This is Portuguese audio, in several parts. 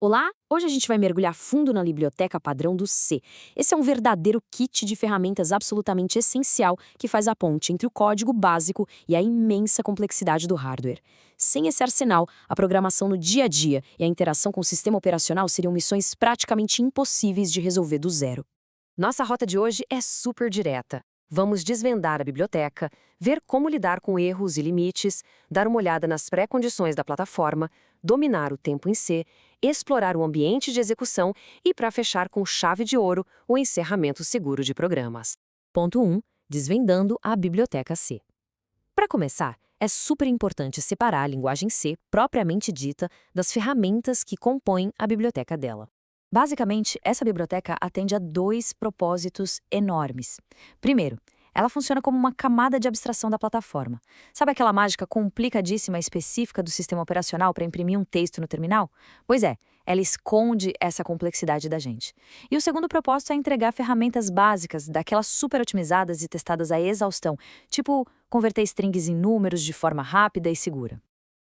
Olá! Hoje a gente vai mergulhar fundo na biblioteca padrão do C. Esse é um verdadeiro kit de ferramentas absolutamente essencial que faz a ponte entre o código básico e a imensa complexidade do hardware. Sem esse arsenal, a programação no dia a dia e a interação com o sistema operacional seriam missões praticamente impossíveis de resolver do zero. Nossa rota de hoje é super direta. Vamos desvendar a biblioteca, ver como lidar com erros e limites, dar uma olhada nas pré-condições da plataforma, dominar o tempo em C, explorar o ambiente de execução e, para fechar com chave de ouro, o encerramento seguro de programas. Ponto 1. Desvendando a biblioteca C. Para começar, é super importante separar a linguagem C, propriamente dita, das ferramentas que compõem a biblioteca dela. Basicamente, essa biblioteca atende a dois propósitos enormes. Primeiro, ela funciona como uma camada de abstração da plataforma. Sabe aquela mágica complicadíssima específica do sistema operacional para imprimir um texto no terminal? Pois é, ela esconde essa complexidade da gente. E o segundo propósito é entregar ferramentas básicas, daquelas super otimizadas e testadas à exaustão, tipo converter strings em números de forma rápida e segura.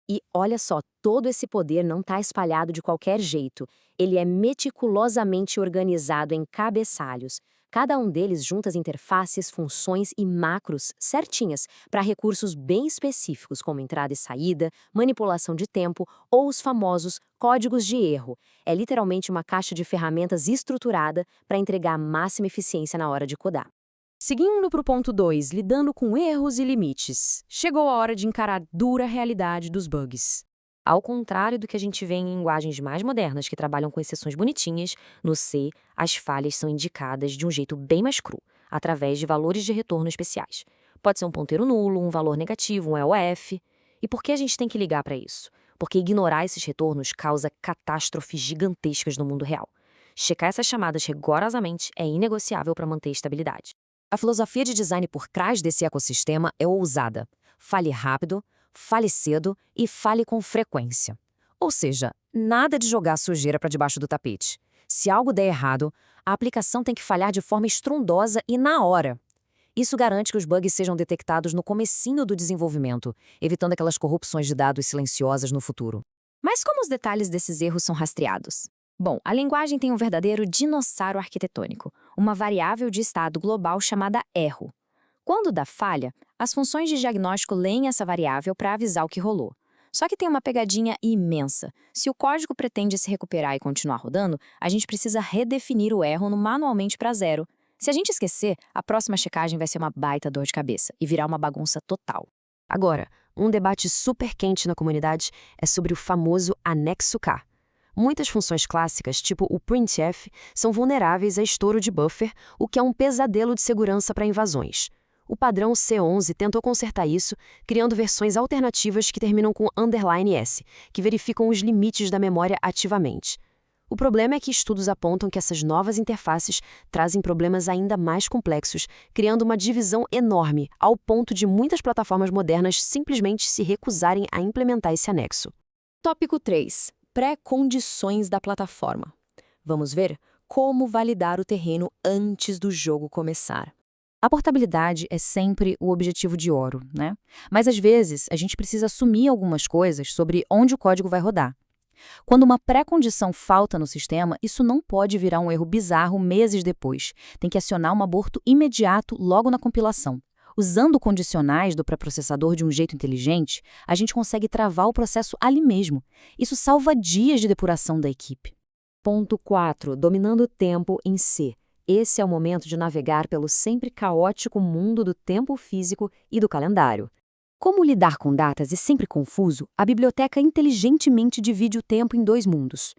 E olha só, todo esse poder não está espalhado de qualquer jeito. Ele é meticulosamente organizado em cabeçalhos. Cada um deles junta as interfaces, funções e macros certinhas para recursos bem específicos, como entrada e saída, manipulação de tempo ou os famosos códigos de erro. É literalmente uma caixa de ferramentas estruturada para entregar a máxima eficiência na hora de codar. Seguindo para o ponto 2, lidando com erros e limites. Chegou a hora de encarar a dura realidade dos bugs. Ao contrário do que a gente vê em linguagens mais modernas que trabalham com exceções bonitinhas, no C, as falhas são indicadas de um jeito bem mais cru, através de valores de retorno especiais. Pode ser um ponteiro nulo, um valor negativo, um EOF. E por que a gente tem que ligar para isso? Porque ignorar esses retornos causa catástrofes gigantescas no mundo real. Checar essas chamadas rigorosamente é inegociável para manter a estabilidade. A filosofia de design por trás desse ecossistema é ousada. Fale rápido, fale cedo e fale com frequência. Ou seja, nada de jogar sujeira para debaixo do tapete. Se algo der errado, a aplicação tem que falhar de forma estrondosa e na hora. Isso garante que os bugs sejam detectados no comecinho do desenvolvimento, evitando aquelas corrupções de dados silenciosas no futuro. Mas como os detalhes desses erros são rastreados? Bom, a linguagem tem um verdadeiro dinossauro arquitetônico, uma variável de estado global chamada erro. Quando dá falha, as funções de diagnóstico leem essa variável para avisar o que rolou. Só que tem uma pegadinha imensa. Se o código pretende se recuperar e continuar rodando, a gente precisa redefinir o erro manualmente para zero. Se a gente esquecer, a próxima checagem vai ser uma baita dor de cabeça e virar uma bagunça total. Agora, um debate super quente na comunidade é sobre o famoso anexo K. Muitas funções clássicas, tipo o printf, são vulneráveis a estouro de buffer, o que é um pesadelo de segurança para invasões. O padrão C11 tentou consertar isso, criando versões alternativas que terminam com _s, que verificam os limites da memória ativamente. O problema é que estudos apontam que essas novas interfaces trazem problemas ainda mais complexos, criando uma divisão enorme, ao ponto de muitas plataformas modernas simplesmente se recusarem a implementar esse anexo. Tópico 3. Pré-condições da plataforma. Vamos ver como validar o terreno antes do jogo começar. A portabilidade é sempre o objetivo de ouro, né? Mas às vezes a gente precisa assumir algumas coisas sobre onde o código vai rodar. Quando uma pré-condição falta no sistema, isso não pode virar um erro bizarro meses depois. Tem que acionar um aborto imediato logo na compilação. Usando condicionais do pré-processador de um jeito inteligente, a gente consegue travar o processo ali mesmo. Isso salva dias de depuração da equipe. Ponto 4. Dominando o tempo em C. Esse é o momento de navegar pelo sempre caótico mundo do tempo físico e do calendário. Como lidar com datas é sempre confuso, a biblioteca inteligentemente divide o tempo em dois mundos.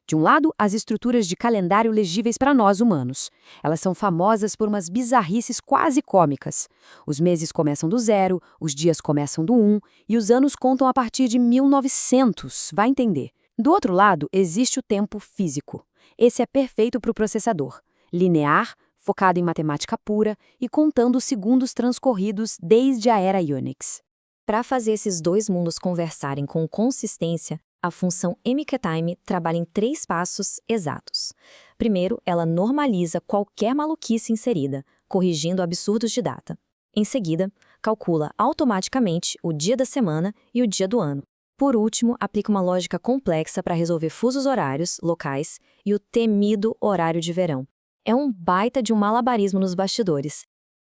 De um lado, as estruturas de calendário legíveis para nós humanos. Elas são famosas por umas bizarrices quase cômicas. Os meses começam do 0, os dias começam do 1 e os anos contam a partir de 1900, vai entender. Do outro lado, existe o tempo físico. Esse é perfeito para o processador. Linear, focado em matemática pura e contando os segundos transcorridos desde a era Unix. Para fazer esses dois mundos conversarem com consistência, a função mqtime trabalha em 3 passos exatos. Primeiro, ela normaliza qualquer maluquice inserida, corrigindo absurdos de data. Em seguida, calcula automaticamente o dia da semana e o dia do ano. Por último, aplica uma lógica complexa para resolver fusos horários locais e o temido horário de verão. É um baita de um malabarismo nos bastidores.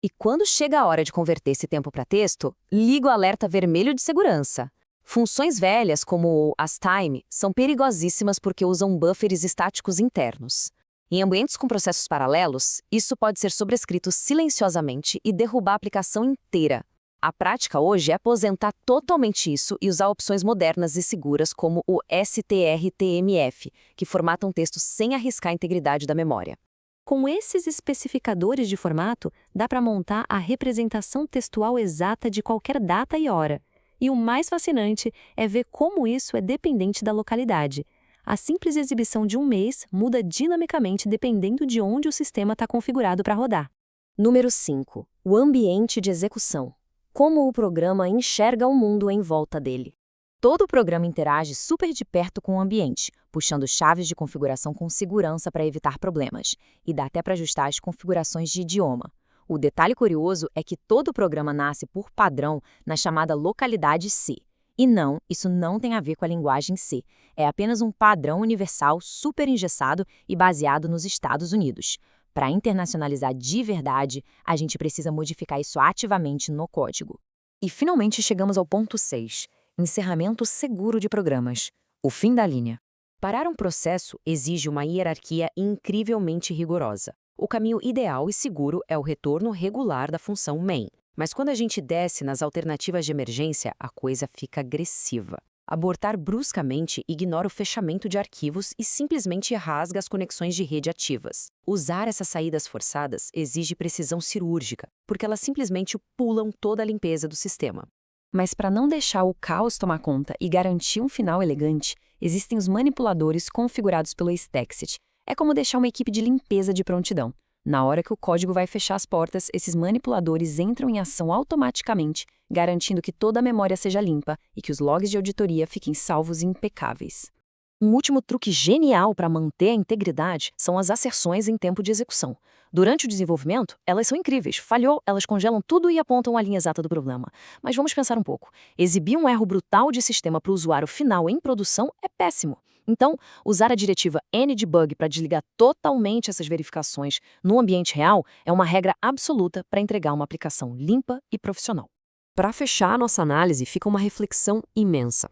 E quando chega a hora de converter esse tempo para texto, liga o alerta vermelho de segurança. Funções velhas, como o asTime, são perigosíssimas porque usam buffers estáticos internos. Em ambientes com processos paralelos, isso pode ser sobrescrito silenciosamente e derrubar a aplicação inteira. A prática hoje é aposentar totalmente isso e usar opções modernas e seguras como o strtmf, que formatam texto sem arriscar a integridade da memória. Com esses especificadores de formato, dá para montar a representação textual exata de qualquer data e hora. E o mais fascinante é ver como isso é dependente da localidade. A simples exibição de um mês muda dinamicamente dependendo de onde o sistema está configurado para rodar. Número 5. O ambiente de execução. Como o programa enxerga o mundo em volta dele. Todo o programa interage super de perto com o ambiente, puxando chaves de configuração com segurança para evitar problemas, e dá até para ajustar as configurações de idioma. O detalhe curioso é que todo o programa nasce por padrão na chamada localidade C. E não, isso não tem a ver com a linguagem C. É apenas um padrão universal super engessado e baseado nos Estados Unidos. Para internacionalizar de verdade, a gente precisa modificar isso ativamente no código. E finalmente chegamos ao ponto 6, encerramento seguro de programas, o fim da linha. Parar um processo exige uma hierarquia incrivelmente rigorosa. O caminho ideal e seguro é o retorno regular da função main. Mas quando a gente desce nas alternativas de emergência, a coisa fica agressiva. Abortar bruscamente ignora o fechamento de arquivos e simplesmente rasga as conexões de rede ativas. Usar essas saídas forçadas exige precisão cirúrgica, porque elas simplesmente pulam toda a limpeza do sistema. Mas para não deixar o caos tomar conta e garantir um final elegante, existem os manipuladores configurados pelo Stexit. É como deixar uma equipe de limpeza de prontidão. Na hora que o código vai fechar as portas, esses manipuladores entram em ação automaticamente, garantindo que toda a memória seja limpa e que os logs de auditoria fiquem salvos e impecáveis. Um último truque genial para manter a integridade são as asserções em tempo de execução. Durante o desenvolvimento, elas são incríveis. Falhou, elas congelam tudo e apontam a linha exata do problema. Mas vamos pensar um pouco. Exibir um erro brutal de sistema para o usuário final em produção é péssimo. Então, usar a diretiva ndebug para desligar totalmente essas verificações no ambiente real é uma regra absoluta para entregar uma aplicação limpa e profissional. Para fechar a nossa análise, fica uma reflexão imensa.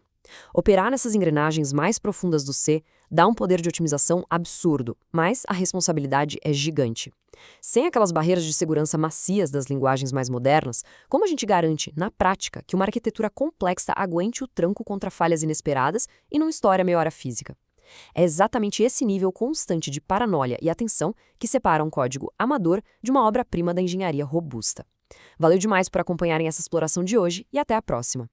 Operar nessas engrenagens mais profundas do C dá um poder de otimização absurdo, mas a responsabilidade é gigante. Sem aquelas barreiras de segurança macias das linguagens mais modernas, como a gente garante, na prática, que uma arquitetura complexa aguente o tranco contra falhas inesperadas e não estoure a meia-hora física? É exatamente esse nível constante de paranoia e atenção que separa um código amador de uma obra-prima da engenharia robusta. Valeu demais por acompanharem essa exploração de hoje e até a próxima!